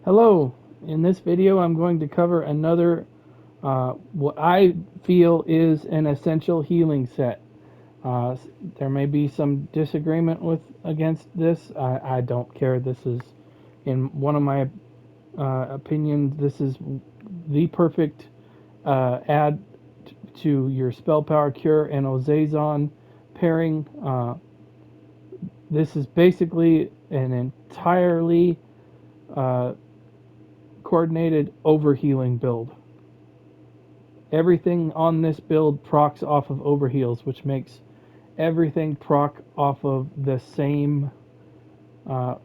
Hello, in this video I'm going to cover another what I feel is an essential healing set. Uh, there may be some disagreement with against this. I don't care. This is, in one of my opinions, this is the perfect add to your spell power cure and Ozazon pairing. This is basically an entirely uh, coordinated overhealing build. Everything on this build procs off of overheals, which makes everything proc off of the same uh,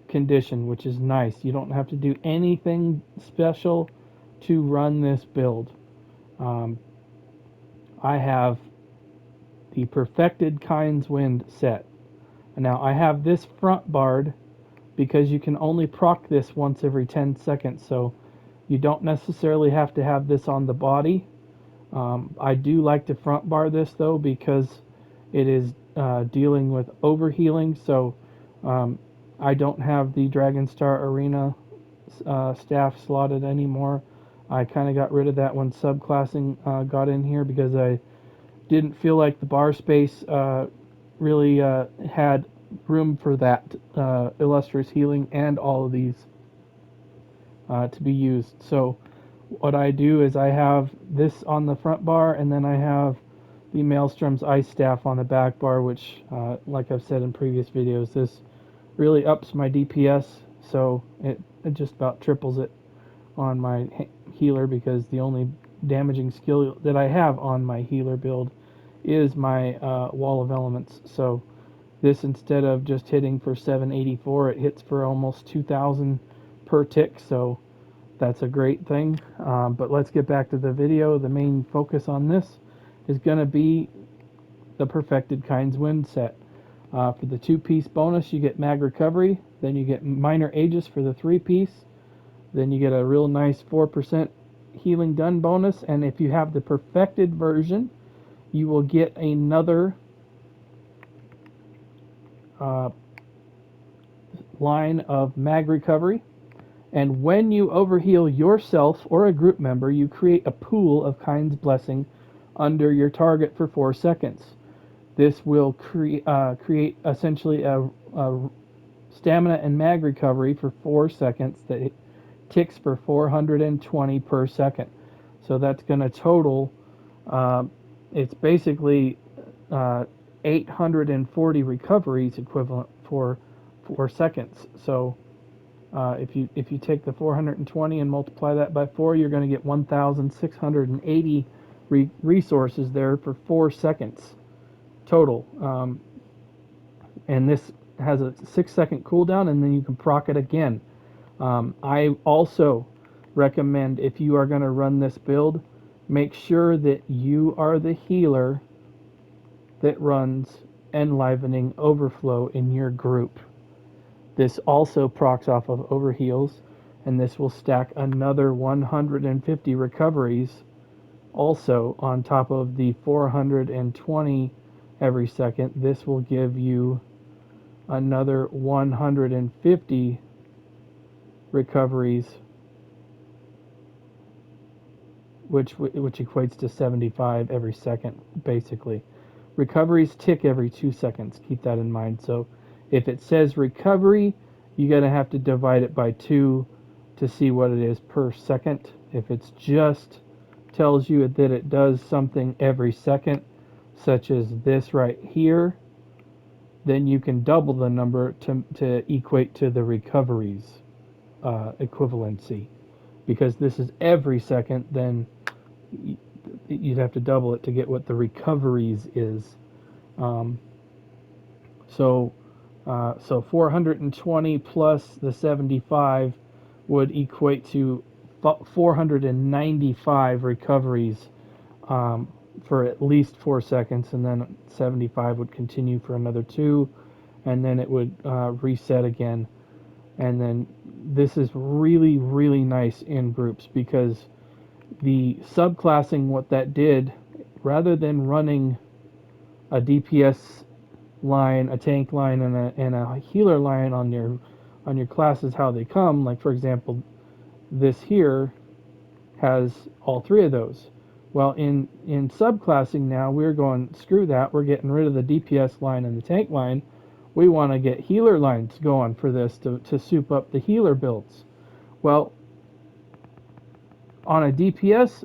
condition, which is nice. You don't have to do anything special to run this build. Um, I have the Perfected Kyne's Wind set. Now I have this front barred because you can only proc this once every 10 seconds, so you don't necessarily have to have this on the body. I do like to front bar this though because it is dealing with overhealing, so um, I don't have the Dragonstar Arena staff slotted anymore. I kind of got rid of that when subclassing got in here because I didn't feel like the bar space really had room for that illustrious healing and all of these to be used. So what I do is I have this on the front bar, and then I have the Maelstrom's Ice Staff on the back bar, which, like I've said in previous videos, this really ups my DPS, so it just about triples it on my healer, because the only damaging skill that I have on my healer build is my Wall of Elements. So this, instead of just hitting for 784, it hits for almost 2,000 per tick, so that's a great thing. But let's get back to the video. The main focus on this is going to be the Perfected Kyne's Wind set. For the 2-piece bonus, you get Mag Recovery, then you get Minor Aegis for the 3-piece, then you get a real nice 4% Healing Done bonus, and if you have the Perfected version, you will get another uh, line of Mag Recovery. And when you overheal yourself or a group member, you create a pool of Kyne's Blessing under your target for 4 seconds. This will create essentially a stamina and mag recovery for 4 seconds that it ticks for 420 per second. So that's going to total, uh, it's basically 840 recoveries equivalent for 4 seconds. So if you take the 420 and multiply that by 4, you're going to get 1,680 resources there for 4 seconds total. And this has a 6-second cooldown, and then you can proc it again. I also recommend, if you are going to run this build, make sure that you are the healer that runs Enlivening Overflow in your group. This also procs off of overheals, and this will stack another 150 recoveries also on top of the 420 every second. This will give you another 150 recoveries, which equates to 75 every second, basically. Recoveries tick every 2 seconds. Keep that in mind. So if it says recovery, you're going to have to divide it by 2 to see what it is per second. If it's just tells you that it does something every second, such as this right here, then you can double the number to equate to the recoveries equivalency. Because this is every second, then you'd have to double it to get what the recoveries is. Um, so 420 plus the 75 would equate to 495 recoveries for at least 4 seconds, and then 75 would continue for another 2, and then it would reset again. And then this is really, really nice in groups, because the subclassing, what that did, rather than running a DPS line, a tank line, and a healer line on your on your classes how they come. Like for example, this here has all three of those. Well, in subclassing now, we're going, screw that, we're getting rid of the DPS line and the tank line. We want to get healer lines going for this to soup up the healer builds. Well, on a DPS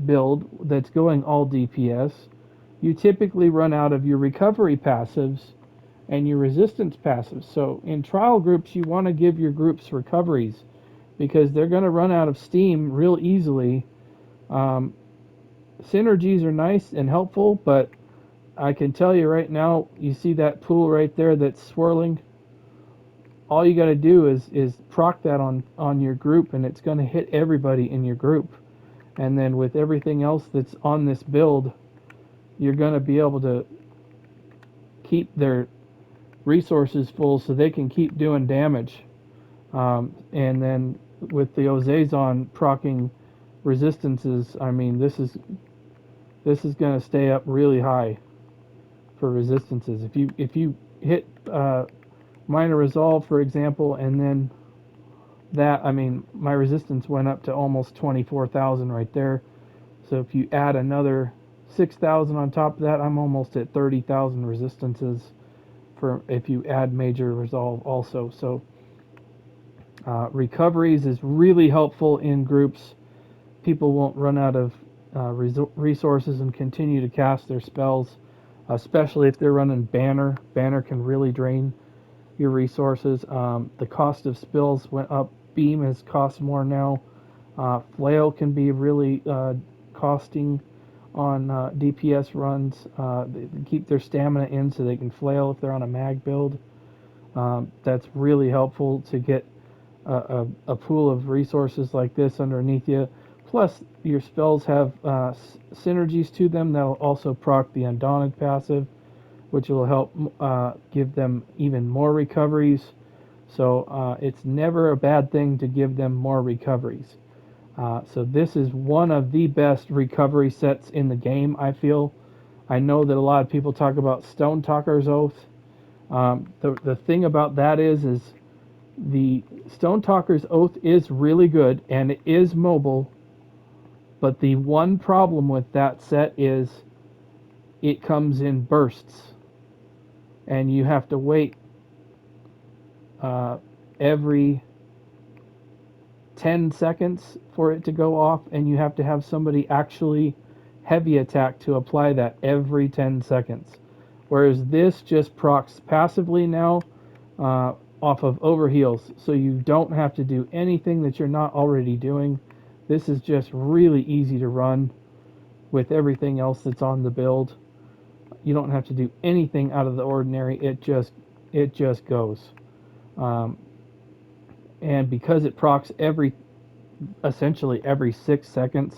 build that's going all DPS, you typically run out of your recovery passives and your resistance passives. So in trial groups, you want to give your groups recoveries because they're going to run out of steam real easily. Synergies are nice and helpful, but I can tell you right now, you see that pool right there that's swirling? All you got to do is proc that on your group, and it's going to hit everybody in your group. And then with everything else that's on this build, you're going to be able to keep their resources full so they can keep doing damage. And then with the Ozazon procking resistances, I mean, this is going to stay up really high for resistances. If you hit minor resolve, for example, and then that, I mean, my resistance went up to almost 24,000 right there. So if you add another 6,000 on top of that, I'm almost at 30,000 resistances for if you add major resolve also. So recoveries is really helpful in groups. People won't run out of resources and continue to cast their spells, especially if they're running banner. Banner can really drain your resources. The cost of spells went up. Beam has cost more now. Flail can be really costing on DPS runs. They keep their stamina in so they can flail if they're on a mag build. That's really helpful to get a pool of resources like this underneath you. Plus, your spells have synergies to them that'll also proc the Undaunted passive, which will help give them even more recoveries. So it's never a bad thing to give them more recoveries. So this is one of the best recovery sets in the game, I feel. I know that a lot of people talk about Stone Talker's Oath. The thing about that is the Stone Talker's Oath is really good and it is mobile, but the one problem with that set is it comes in bursts, and you have to wait every 10 seconds for it to go off, and you have to have somebody actually heavy attack to apply that every 10 seconds. Whereas this just procs passively now off of overheals, so you don't have to do anything that you're not already doing. This is just really easy to run with everything else that's on the build. You don't have to do anything out of the ordinary. It just goes. And because it procs essentially every 6 seconds,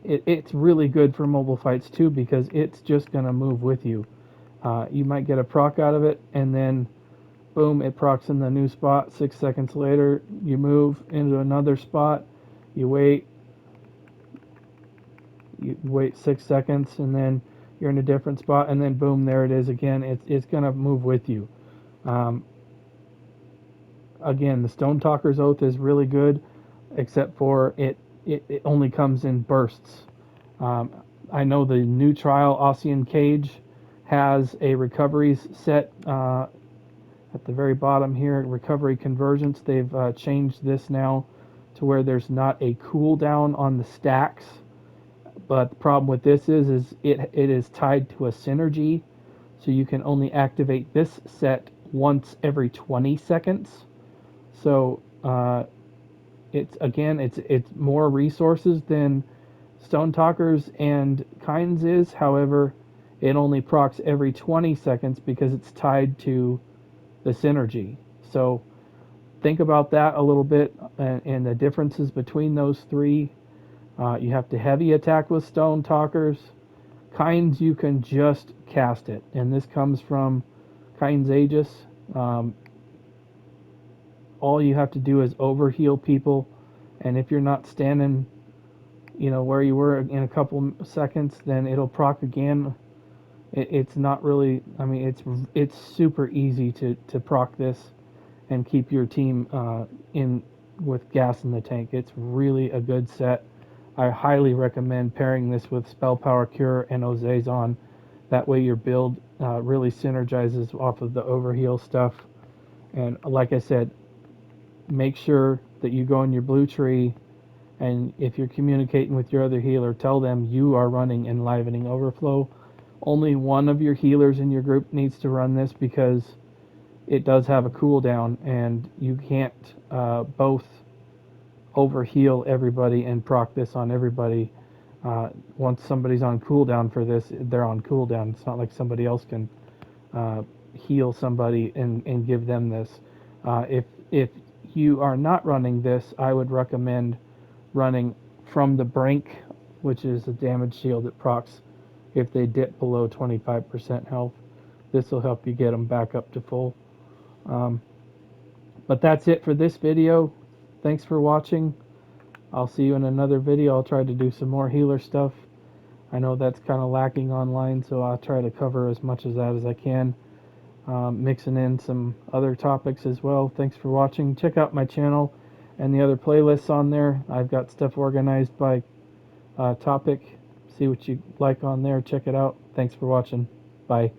it's really good for mobile fights too, because it's just going to move with you. You might get a proc out of it, and then boom, it procs in the new spot. 6 seconds later, you move into another spot. You wait 6 seconds, and then you're in a different spot, and then boom, there it is again. It's going to move with you. Again, the Stone Talker's Oath is really good, except for it only comes in bursts. I know the new trial, Ossian Cage, has a recoveries set at the very bottom here, recovery convergence. They've changed this now to where there's not a cooldown on the stacks. But the problem with this is it is tied to a synergy, so you can only activate this set once every 20 seconds. So it's more resources than Stone Talkers and Kyne's is. However, it only procs every 20 seconds because it's tied to the synergy. So think about that a little bit and the differences between those three. You have to heavy attack with Stone Talkers. Kyne's, you can just cast it, and this comes from Kyne's Aegis. All you have to do is overheal people, and if you're not standing, where you were in a couple seconds, then it'll proc again. It's not really. I mean, it's super easy to proc this, and keep your team in with gas in the tank. It's really a good set. I highly recommend pairing this with Spell Power Cure and Ozazon. That way your build really synergizes off of the overheal stuff. And like I said, make sure that you go in your blue tree, and if you're communicating with your other healer, tell them you are running Enlivening Overflow. Only one of your healers in your group needs to run this because it does have a cooldown, and you can't both overheal everybody and proc this on everybody. Once somebody's on cooldown for this, they're on cooldown. It's not like somebody else can heal somebody and give them this. If you are not running this, I would recommend running From the Brink, which is a damage shield that procs if they dip below 25% health. This will help you get them back up to full. But that's it for this video. Thanks for watching. I'll see you in another video. I'll try to do some more healer stuff. I know that's kind of lacking online, so I'll try to cover as much of that as I can. Mixing in some other topics as well. Thanks for watching. Check out my channel and the other playlists on there. I've got stuff organized by topic. See what you like on there. Check it out. Thanks for watching. Bye.